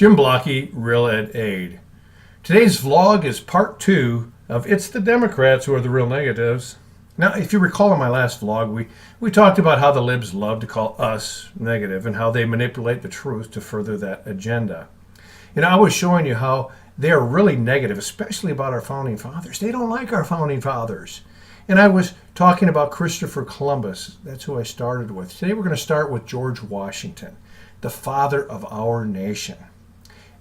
Jim Blocky, Real Ed Aid. Today's vlog is part 2 of It's the Democrats Who Are the Real Negatives. Now, if you recall in my last vlog, we talked about how the libs love to call us negative and how they manipulate the truth to further that agenda. I was showing you how they are really negative, especially about our founding fathers. They don't like our founding fathers. And I was talking about Christopher Columbus. That's who I started with. Today we're going to start with George Washington, the father of our nation,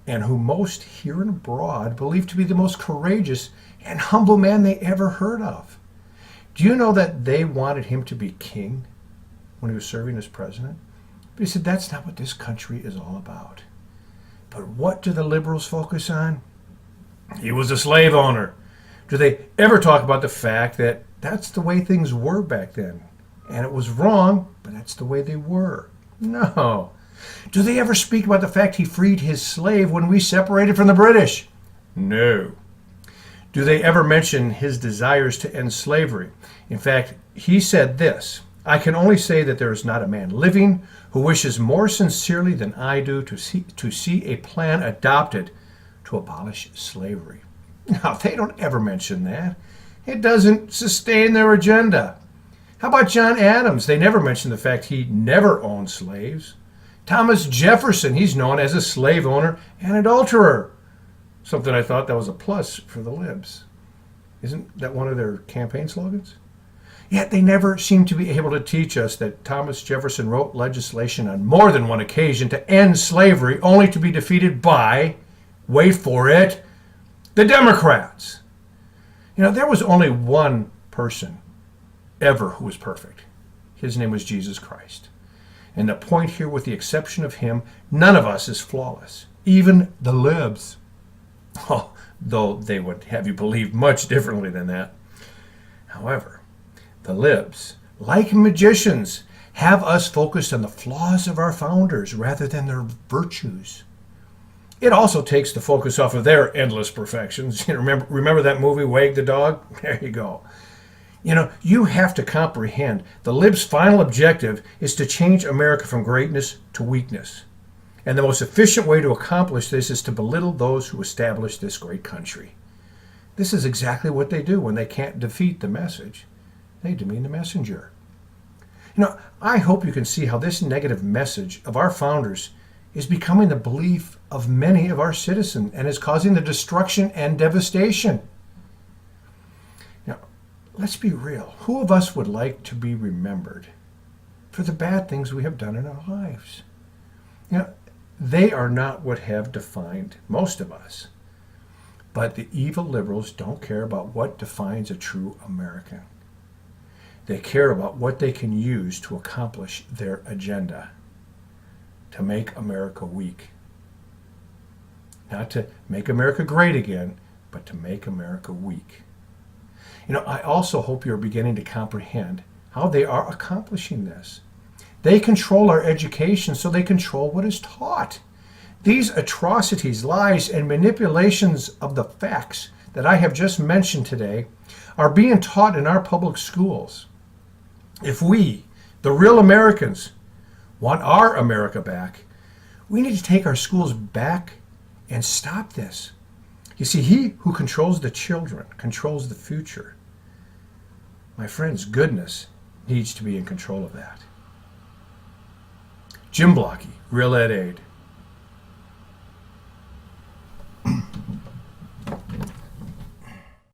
and who most here and abroad believe to be the most courageous and humble man they ever heard of. Do you know that they wanted him to be king when he was serving as president? But he said, that's not what this country is all about. But what do the liberals focus on? He was a slave owner. Do they ever talk about the fact that that's the way things were back then? And it was wrong, but that's the way they were. No. Do they ever speak about the fact he freed his slave when we separated from the British? No. Do they ever mention his desires to end slavery? In fact, he said this, I can only say that there is not a man living who wishes more sincerely than I do to see a plan adopted to abolish slavery. Now, they don't ever mention that. It doesn't sustain their agenda. How about John Adams? They never mention the fact he never owned slaves. Thomas Jefferson, he's known as a slave owner and adulterer. Something I thought that was a plus for the libs. Isn't that one of their campaign slogans? Yet they never seem to be able to teach us that Thomas Jefferson wrote legislation on more than one occasion to end slavery, only to be defeated by, wait for it, the Democrats. There was only one person ever who was perfect. His name was Jesus Christ. And the point here, with the exception of him, none of us is flawless. Even the libs. Oh, though they would have you believe much differently than that. However, the libs, like magicians, have us focused on the flaws of our founders rather than their virtues. It also takes the focus off of their endless perfections. Remember that movie, Wag the Dog? There you go. You have to comprehend the libs' final objective is to change America from greatness to weakness. And the most efficient way to accomplish this is to belittle those who established this great country. This is exactly what they do when they can't defeat the message. They demean the messenger. I hope you can see how this negative message of our founders is becoming the belief of many of our citizens and is causing the destruction and devastation. Now, let's be real. Who of us would like to be remembered for the bad things we have done in our lives? They are not what have defined most of us. But the evil liberals don't care about what defines a true American. They care about what they can use to accomplish their agenda. To make America weak. Not to make America great again, but to make America weak. I also hope you're beginning to comprehend how they are accomplishing this. They control our education, so they control what is taught. These atrocities, lies, and manipulations of the facts that I have just mentioned today are being taught in our public schools. If we, the real Americans, want our America back, we need to take our schools back and stop this. You see, he who controls the children controls the future. My friends, goodness needs to be in control of that. Jim Blocky, Real Ed Aid.